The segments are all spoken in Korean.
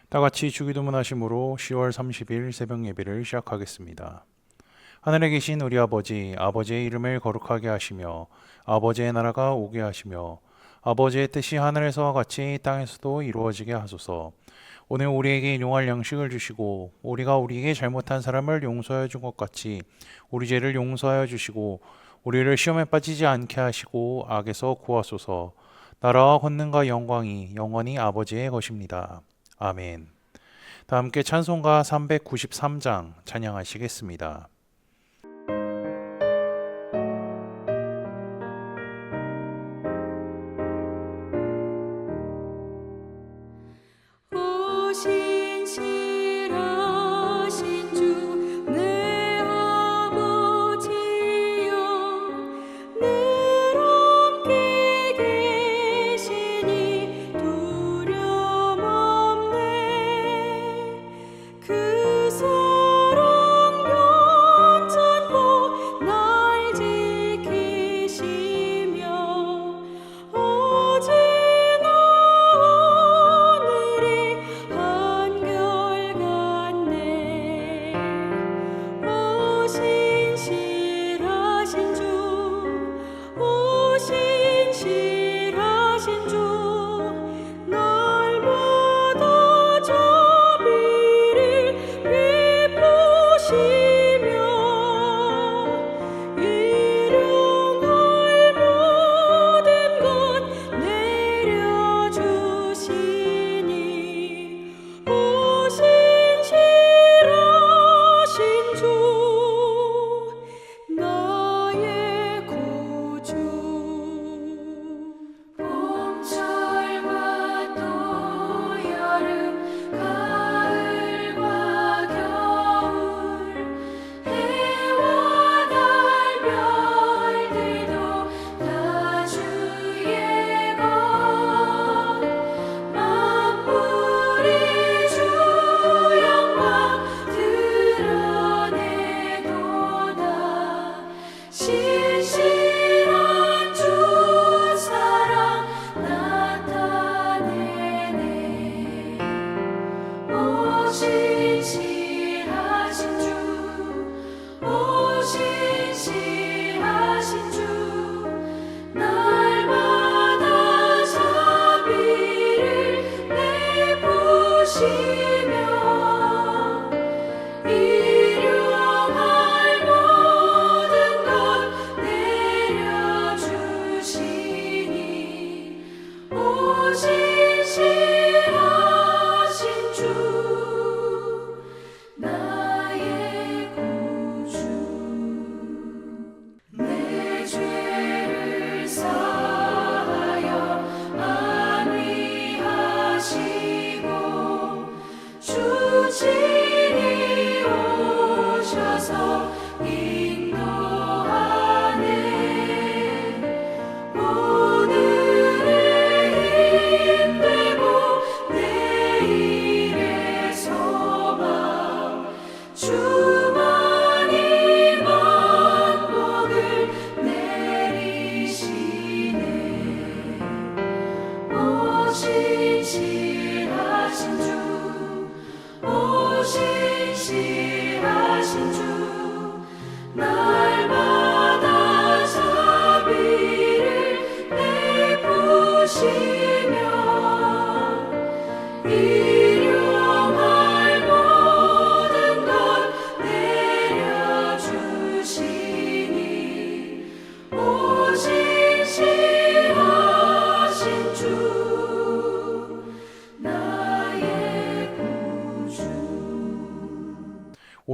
다 같이 주기도문 하심으로 10월 30일 새벽 예배를 시작하겠습니다. 하늘에 계신 우리 아버지, 아버지의 이름을 거룩하게 하시며 아버지의 나라가 오게 하시며 아버지의 뜻이 하늘에서와 같이 땅에서도 이루어지게 하소서. 오늘 우리에게 일용할 양식을 주시고 우리가 우리에게 잘못한 사람을 용서하여 준 것 같이 우리 죄를 용서하여 주시고 우리를 시험에 빠지지 않게 하시고 악에서 구하소서. 나라와 권능과 영광이 영원히 아버지의 것입니다. 아멘. 다 함께 찬송가 393장 찬양하시겠습니다.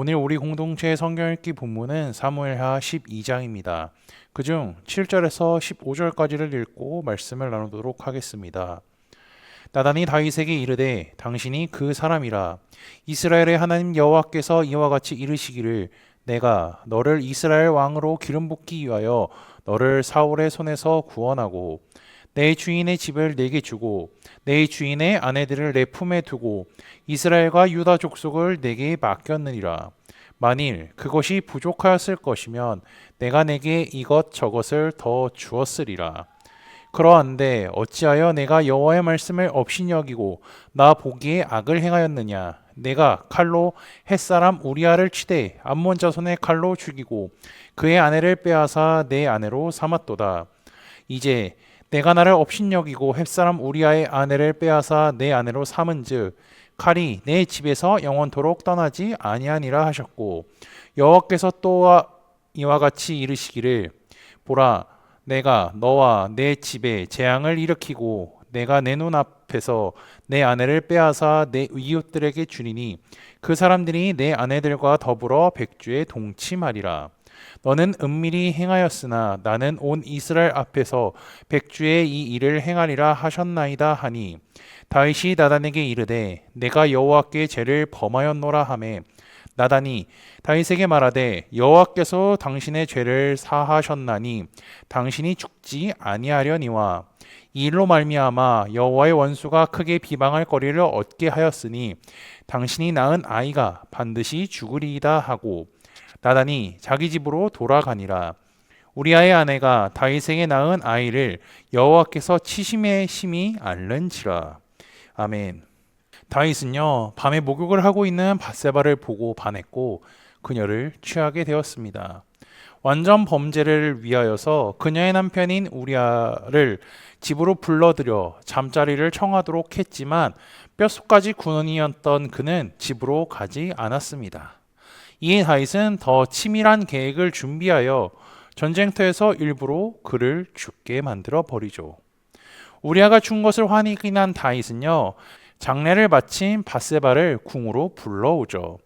오늘 우리 공동체의 성경 읽기 본문은 사무엘하 12장입니다. 그중 7절에서 15절까지를 읽고 말씀을 나누도록 하겠습니다. 나단이 다윗에게 이르되 당신이 그 사람이라. 이스라엘의 하나님 여호와께서 이와 같이 이르시기를 내가 너를 이스라엘 왕으로 기름 붓기 위하여 너를 사울의 손에서 구원하고 내 주인의 집을 내게 주고 내 주인의 아내들을 내 품에 두고 이스라엘과 유다 족속을 내게 맡겼느니라. 만일 그것이 부족하였을 것이면 내가 내게 이것 저것을 더 주었으리라. 그러한데 어찌하여 내가 여호와의 말씀을 업신여기고 나 보기에 악을 행하였느냐? 내가 칼로 햇사람 우리아를 치되 암몬 자손의 칼로 죽이고 그의 아내를 빼앗아 내 아내로 삼았도다. 이제 내가 나를 업신여기고 햇사람 우리아의 아내를 빼앗아 내 아내로 삼은즉 칼이 내 집에서 영원토록 떠나지 아니하니라 하셨고 여호와께서 또 이와 같이 이르시기를 보라 내가 너와 내 집에 재앙을 일으키고 내가 내 눈앞에서 내 아내를 빼앗아 내 이웃들에게 주리니 그 사람들이 내 아내들과 더불어 백주에 동침하리라. 너는 은밀히 행하였으나 나는 온 이스라엘 앞에서 백주에 이 일을 행하리라 하셨나이다 하니 다윗이 나단에게 이르되 내가 여호와께 죄를 범하였노라 하매 나단이 다윗에게 말하되 여호와께서 당신의 죄를 사하셨나니 당신이 죽지 아니하려니와 이 일로 말미암아 여호와의 원수가 크게 비방할 거리를 얻게 하였으니 당신이 낳은 아이가 반드시 죽으리이다 하고 나단이 자기 집으로 돌아가니라. 우리아의 아내가 다윗에게 낳은 아이를 여호와께서 치심에 심히 앓는지라. 아멘. 다윗은요 밤에 목욕을 하고 있는 밧세바를 보고 반했고 그녀를 취하게 되었습니다. 완전 범죄를 위하여서 그녀의 남편인 우리아를 집으로 불러들여 잠자리를 청하도록 했지만 뼛속까지 군인이었던 그는 집으로 가지 않았습니다. 이에 다윗은 더 치밀한 계획을 준비하여 전쟁터에서 일부러 그를 죽게 만들어 버리죠. 우리아가 죽은 것을 확인한 다윗은요 장례를 마친 밧세바를 궁으로 불러오죠.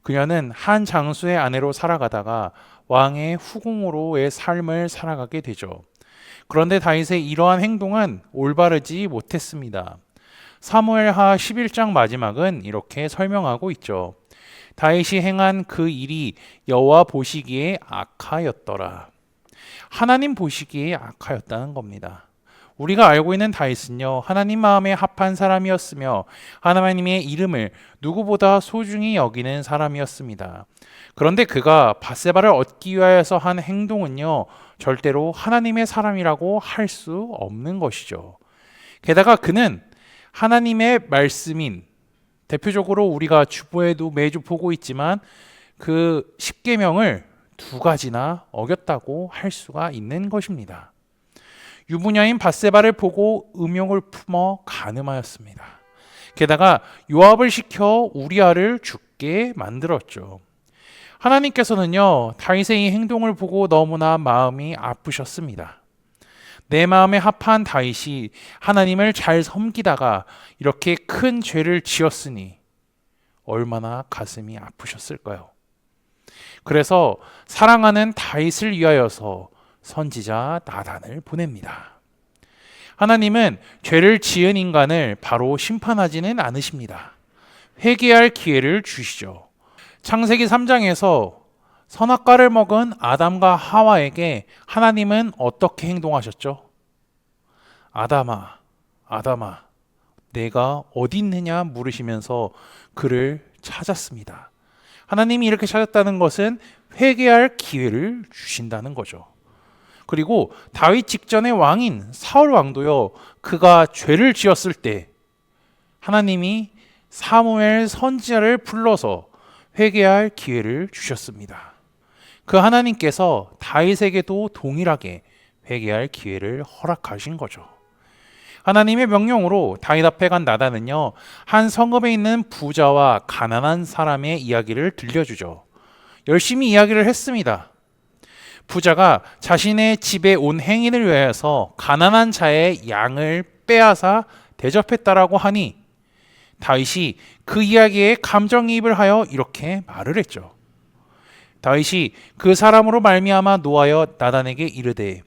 그녀는 한 장수의 아내로 살아가다가 왕의 후궁으로의 삶을 살아가게 되죠. 그런데 다윗의 이러한 행동은 올바르지 못했습니다. 사무엘하 11장 마지막은 이렇게 설명하고 있죠. 다윗이 행한 그 일이 여호와 보시기에 악하였더라. 하나님 보시기에 악하였다는 겁니다. 우리가 알고 있는 다윗은요 하나님 마음에 합한 사람이었으며 하나님의 이름을 누구보다 소중히 여기는 사람이었습니다. 그런데 그가 밧세바를 얻기 위하여서 한 행동은요 절대로 하나님의 사람이라고 할 수 없는 것이죠. 게다가 그는 하나님의 말씀인 대표적으로 우리가 주보에도 매주 보고 있지만 그 십계명을 두 가지나 어겼다고 할 수가 있는 것입니다. 유부녀인 밧세바를 보고 음욕을 품어 간음하였습니다. 게다가 요압을 시켜 우리아를 죽게 만들었죠. 하나님께서는요 다윗의 이 행동을 보고 너무나 마음이 아프셨습니다. 내 마음에 합한 다윗이 하나님을 잘 섬기다가 이렇게 큰 죄를 지었으니 얼마나 가슴이 아프셨을까요? 그래서 사랑하는 다윗을 위하여서 선지자 나단을 보냅니다. 하나님은 죄를 지은 인간을 바로 심판하지는 않으십니다. 회개할 기회를 주시죠. 창세기 3장에서 선악과를 먹은 아담과 하와에게 하나님은 어떻게 행동하셨죠? 아담아, 아담아, 내가 어디 있느냐 물으시면서 그를 찾았습니다. 하나님이 이렇게 찾았다는 것은 회개할 기회를 주신다는 거죠. 그리고 다윗 직전의 왕인 사울 왕도요, 그가 죄를 지었을 때 하나님이 사무엘 선지자를 불러서 회개할 기회를 주셨습니다. 그 하나님께서 다윗에게도 동일하게 회개할 기회를 허락하신 거죠. 하나님의 명령으로 다윗 앞에 간 나단은요, 한 성읍에 있는 부자와 가난한 사람의 이야기를 들려주죠. 열심히 이야기를 했습니다. 부자가 자신의 집에 온 행인을 위해서 가난한 자의 양을 빼앗아 대접했다라고 하니 다윗이 그 이야기에 감정이입을 하여 이렇게 말을 했죠. 다윗이 그 사람으로 말미암아 노하여 나단에게 이르되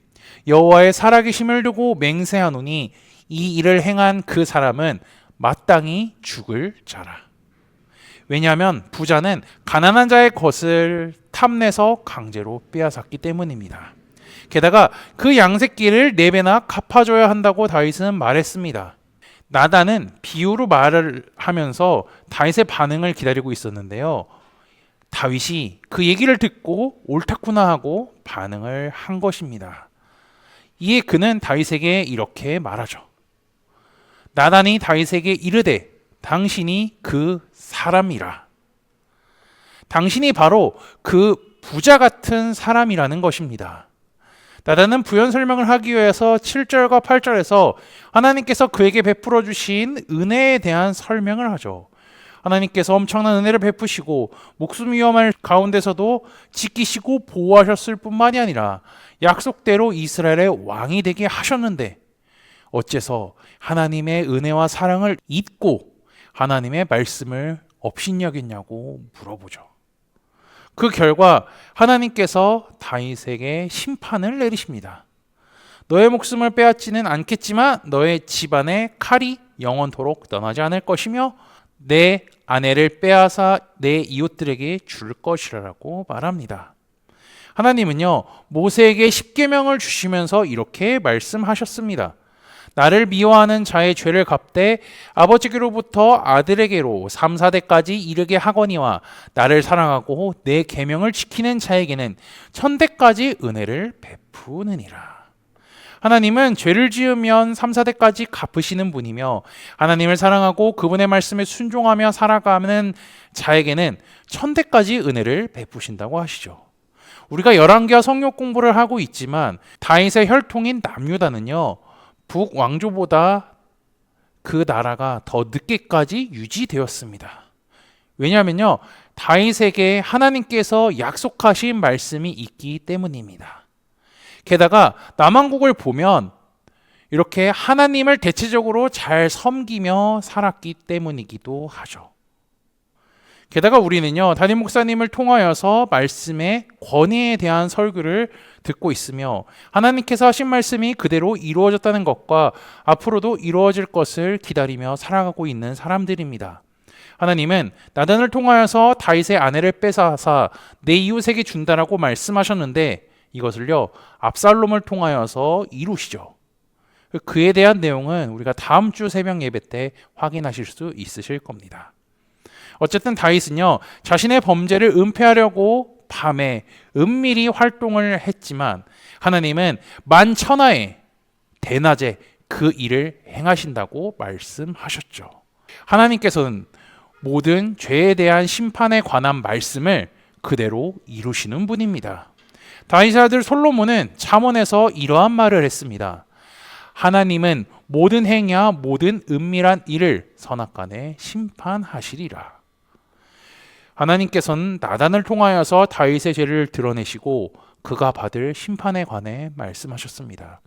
여호와의 살아계심을 두고 맹세하노니 이 일을 행한 그 사람은 마땅히 죽을 자라. 왜냐하면 부자는 가난한 자의 것을 탐내서 강제로 빼앗았기 때문입니다. 게다가 그 양새끼를 4배나 갚아줘야 한다고 다윗은 말했습니다. 나단은 비유로 말을 하면서 다윗의 반응을 기다리고 있었는데요. 다윗이 그 얘기를 듣고 옳다구나 하고 반응을 한 것입니다. 이에 그는 다윗에게 이렇게 말하죠. 나단이 다윗에게 이르되 당신이 그 사람이라. 당신이 바로 그 부자 같은 사람이라는 것입니다. 나단은 부연 설명을 하기 위해서 7절과 8절에서 하나님께서 그에게 베풀어 주신 은혜에 대한 설명을 하죠. 하나님께서 엄청난 은혜를 베푸시고 목숨 위험할 가운데서도 지키시고 보호하셨을 뿐만이 아니라 약속대로 이스라엘의 왕이 되게 하셨는데 어째서 하나님의 은혜와 사랑을 잊고 하나님의 말씀을 업신여겼냐고 물어보죠. 그 결과 하나님께서 다윗에게 심판을 내리십니다. 너의 목숨을 빼앗지는 않겠지만 너의 집안의 칼이 영원토록 떠나지 않을 것이며 내 아내를 빼앗아 내 이웃들에게 줄 것이라고 말합니다. 하나님은요, 모세에게 십계명을 주시면서 이렇게 말씀하셨습니다. 나를 미워하는 자의 죄를 갚되 아버지께로부터 아들에게로 3, 4대까지 이르게 하거니와 나를 사랑하고 내 계명을 지키는 자에게는 1000대까지 은혜를 베푸느니라. 하나님은 죄를 지으면 3, 4대까지 갚으시는 분이며 하나님을 사랑하고 그분의 말씀에 순종하며 살아가는 자에게는 1000대까지 은혜를 베푸신다고 하시죠. 우리가 열왕기와 성경 공부를 하고 있지만 다윗의 혈통인 남유다는요, 북왕조보다 그 나라가 더 늦게까지 유지되었습니다. 왜냐하면요, 다윗에게 하나님께서 약속하신 말씀이 있기 때문입니다. 게다가 남왕국을 보면 이렇게 하나님을 대체적으로 잘 섬기며 살았기 때문이기도 하죠. 게다가 우리는요, 담임 목사님을 통하여서 말씀의 권위에 대한 설교를 듣고 있으며 하나님께서 하신 말씀이 그대로 이루어졌다는 것과 앞으로도 이루어질 것을 기다리며 살아가고 있는 사람들입니다. 하나님은 나단을 통하여서 다윗의 아내를 뺏어서 내 이웃에게 준다라고 말씀하셨는데 이것을요, 압살롬을 통하여서 이루시죠. 그에 대한 내용은 우리가 다음 주 새벽 예배 때 확인하실 수 있으실 겁니다. 어쨌든 다윗은요, 자신의 범죄를 은폐하려고 밤에 은밀히 활동을 했지만 하나님은 만천하에 대낮에 그 일을 행하신다고 말씀하셨죠. 하나님께서는 모든 죄에 대한 심판에 관한 말씀을 그대로 이루시는 분입니다. 다윗의 아들 솔로몬은 잠언에서 이러한 말을 했습니다. 하나님은 모든 행위와 모든 은밀한 일을 선악간에 심판하시리라. 하나님께서는 나단을 통하여서 다윗의 죄를 드러내시고 그가 받을 심판에 관해 말씀하셨습니다.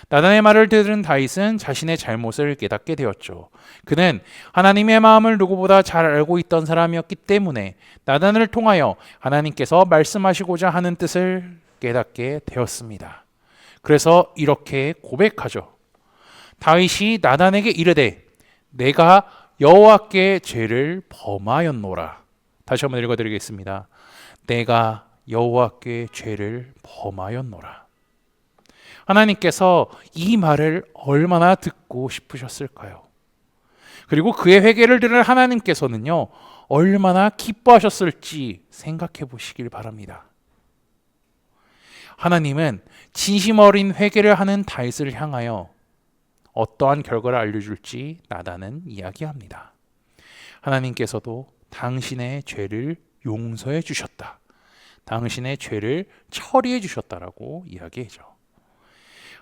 나단의 말을 들은 다윗은 자신의 잘못을 깨닫게 되었죠. 그는 하나님의 마음을 누구보다 잘 알고 있던 사람이었기 때문에 나단을 통하여 하나님께서 말씀하시고자 하는 뜻을 깨닫게 되었습니다. 그래서 이렇게 고백하죠. 다윗이 나단에게 이르되 내가 여호와께 죄를 범하였노라. 다시 한번 읽어드리겠습니다. 내가 여호와께 죄를 범하였노라. 하나님께서 이 말을 얼마나 듣고 싶으셨을까요? 그리고 그의 회개를 들은 하나님께서는요, 얼마나 기뻐하셨을지 생각해 보시길 바랍니다. 하나님은 진심 어린 회개를 하는 다윗을 향하여 어떠한 결과를 알려줄지 나단은 이야기합니다. 하나님께서도 당신의 죄를 용서해 주셨다. 당신의 죄를 처리해 주셨다라고 이야기하죠.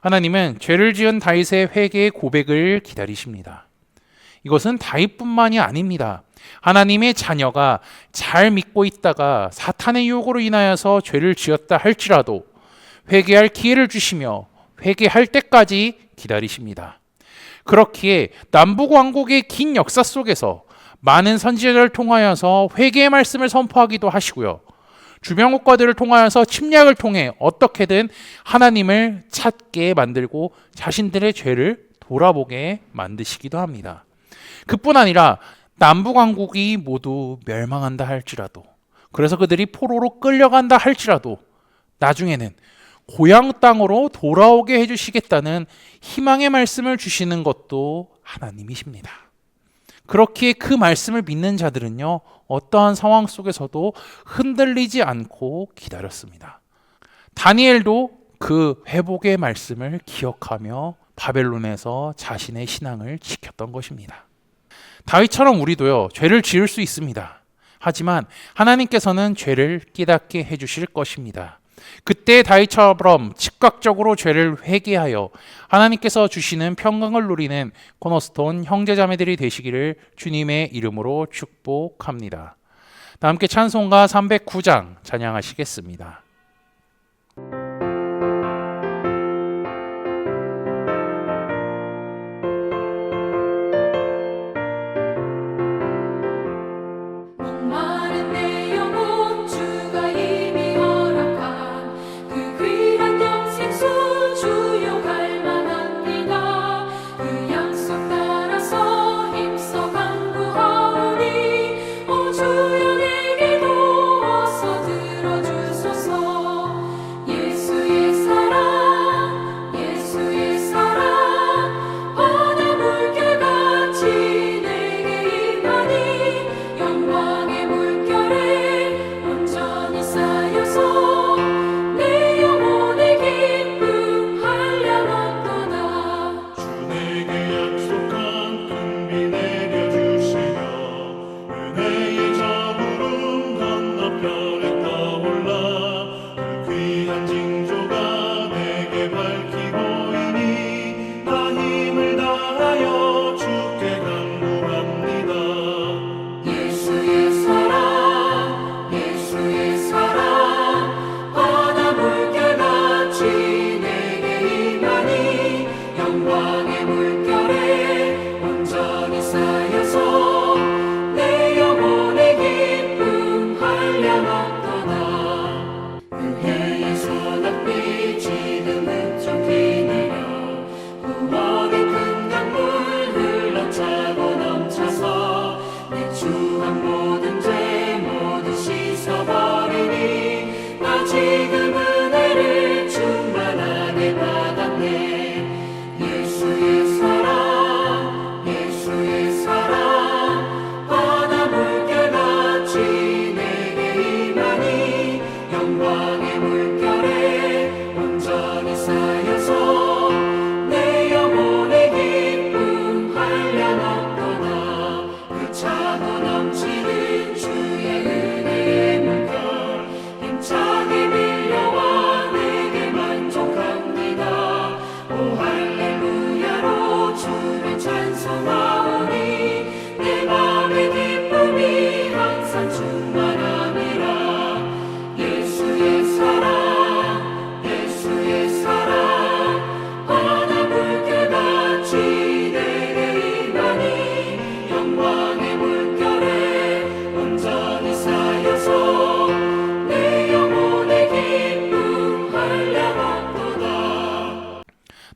하나님은 죄를 지은 다윗의 회개의 고백을 기다리십니다. 이것은 다윗뿐만이 아닙니다. 하나님의 자녀가 잘 믿고 있다가 사탄의 유혹으로 인하여서 죄를 지었다 할지라도 회개할 기회를 주시며 회개할 때까지 기다리십니다. 그렇기에 남북왕국의 긴 역사 속에서 많은 선지자들을 통하여서 회개의 말씀을 선포하기도 하시고요. 주변 국가들을 통하여서 침략을 통해 어떻게든 하나님을 찾게 만들고 자신들의 죄를 돌아보게 만드시기도 합니다. 그뿐 아니라 남북왕국이 모두 멸망한다 할지라도, 그래서 그들이 포로로 끌려간다 할지라도 나중에는 고향 땅으로 돌아오게 해주시겠다는 희망의 말씀을 주시는 것도 하나님이십니다. 그렇기에 그 말씀을 믿는 자들은요, 어떠한 상황 속에서도 흔들리지 않고 기다렸습니다. 다니엘도 그 회복의 말씀을 기억하며 바벨론에서 자신의 신앙을 지켰던 것입니다. 다윗처럼 우리도요, 죄를 지을 수 있습니다. 하지만 하나님께서는 죄를 깨닫게 해주실 것입니다. 그때 다윗처럼 즉각적으로 죄를 회개하여 하나님께서 주시는 평강을 누리는 코너스톤 형제자매들이 되시기를 주님의 이름으로 축복합니다. 다 함께 찬송가 309장 찬양하시겠습니다.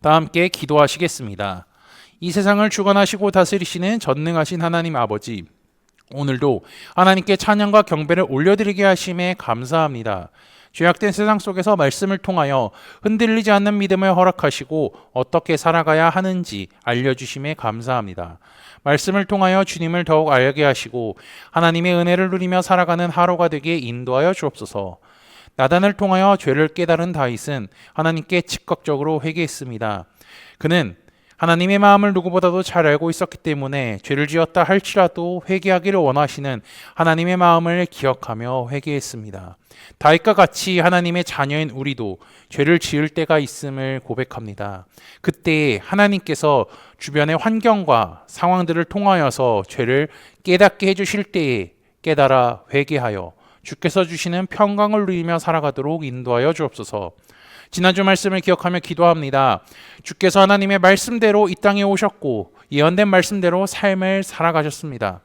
다 함께 기도하시겠습니다. 이 세상을 주관하시고 다스리시는 전능하신 하나님 아버지, 오늘도 하나님께 찬양과 경배를 올려드리게 하심에 감사합니다. 죄악된 세상 속에서 말씀을 통하여 흔들리지 않는 믿음을 허락하시고 어떻게 살아가야 하는지 알려주심에 감사합니다. 말씀을 통하여 주님을 더욱 알게 하시고 하나님의 은혜를 누리며 살아가는 하루가 되게 인도하여 주옵소서. 나단을 통하여 죄를 깨달은 다윗은 하나님께 즉각적으로 회개했습니다. 그는 하나님의 마음을 누구보다도 잘 알고 있었기 때문에 죄를 지었다 할지라도 회개하기를 원하시는 하나님의 마음을 기억하며 회개했습니다. 다윗과 같이 하나님의 자녀인 우리도 죄를 지을 때가 있음을 고백합니다. 그때 하나님께서 주변의 환경과 상황들을 통하여서 죄를 깨닫게 해주실 때에 깨달아 회개하여 주께서 주시는 평강을 누리며 살아가도록 인도하여 주옵소서. 지난주 말씀을 기억하며 기도합니다. 주께서 하나님의 말씀대로 이 땅에 오셨고 예언된 말씀대로 삶을 살아가셨습니다.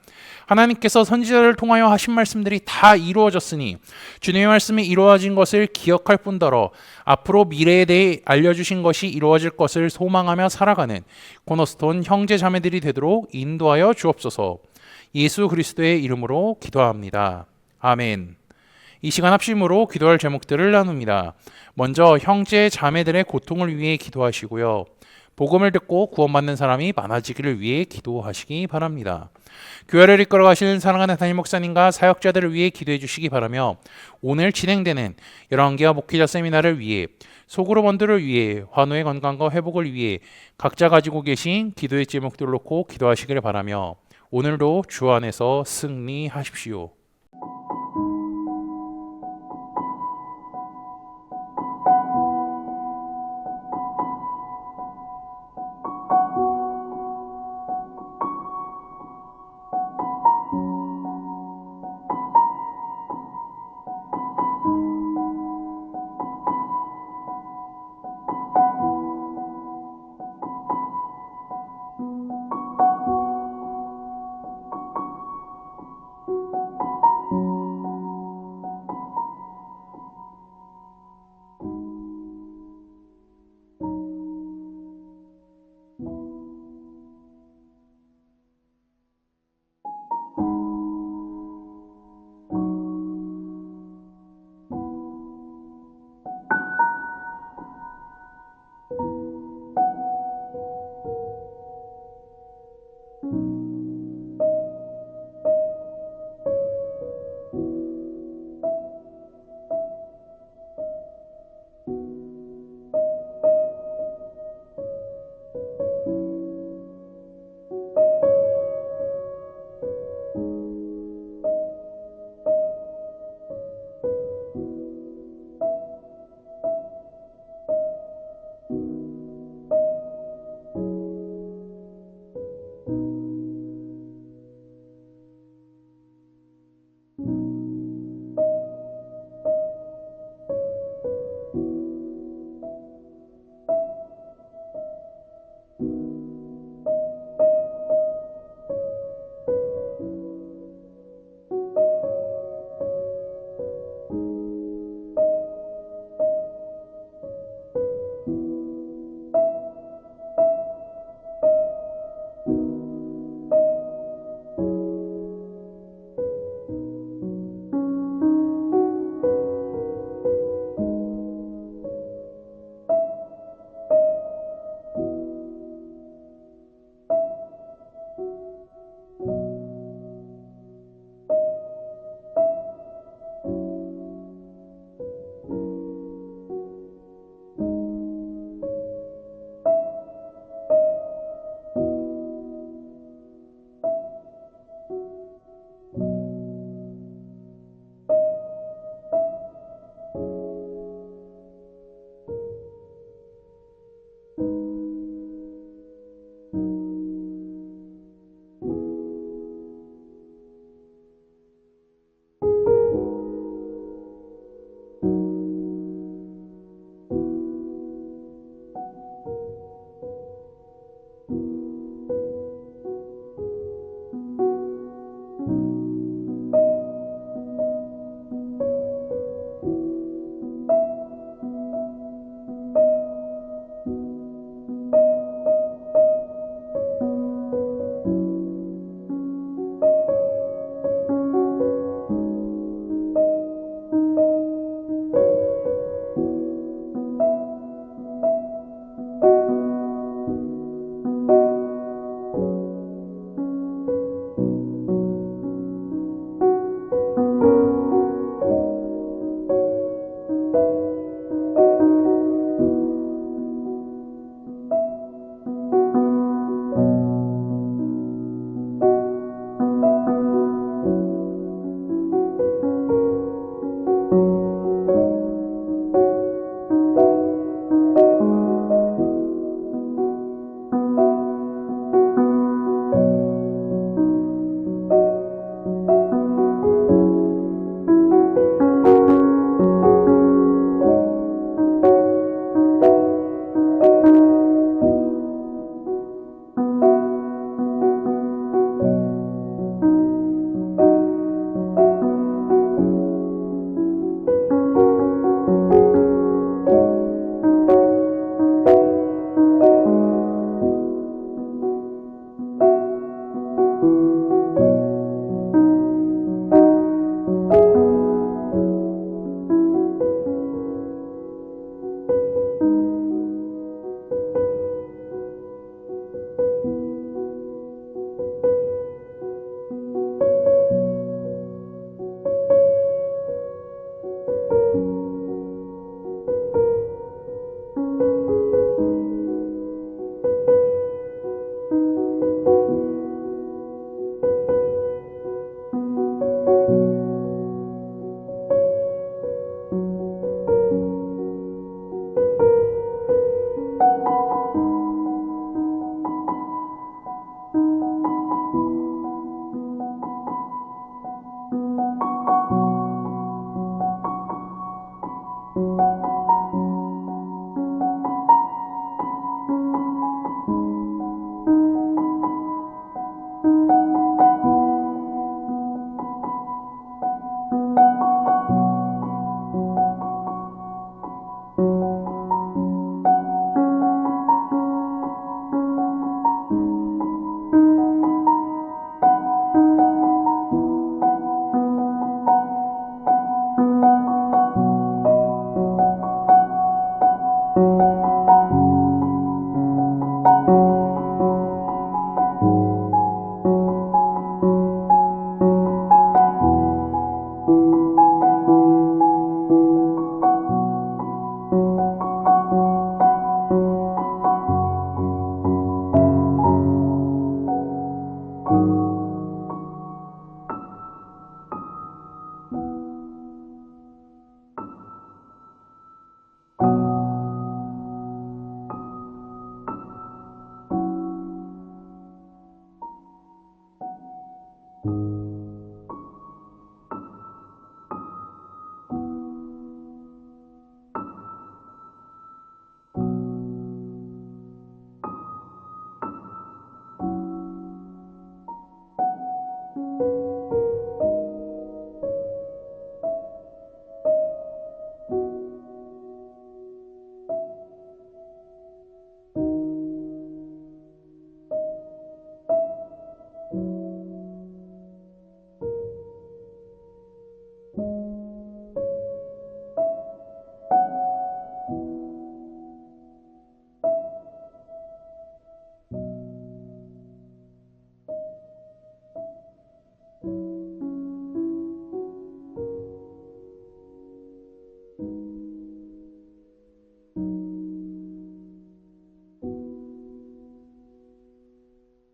하나님께서 선지자를 통하여 하신 말씀들이 다 이루어졌으니 주님의 말씀이 이루어진 것을 기억할 뿐더러 앞으로 미래에 대해 알려주신 것이 이루어질 것을 소망하며 살아가는 코너스톤 형제 자매들이 되도록 인도하여 주옵소서. 예수 그리스도의 이름으로 기도합니다. 아멘. 이 시간 합심으로 기도할 제목들을 나눕니다. 먼저 형제 자매들의 고통을 위해 기도하시고요. 복음을 듣고 구원받는 사람이 많아지기를 위해 기도하시기 바랍니다. 교회를 이끌어 가시는 사랑하는 담임 목사님과 사역자들을 위해 기도해 주시기 바라며 오늘 진행되는 11개와 목회자 세미나를 위해 소그룹 원들을 위해 환우의 건강과 회복을 위해 각자 가지고 계신 기도의 제목들을 놓고 기도하시기를 바라며 오늘도 주 안에서 승리하십시오.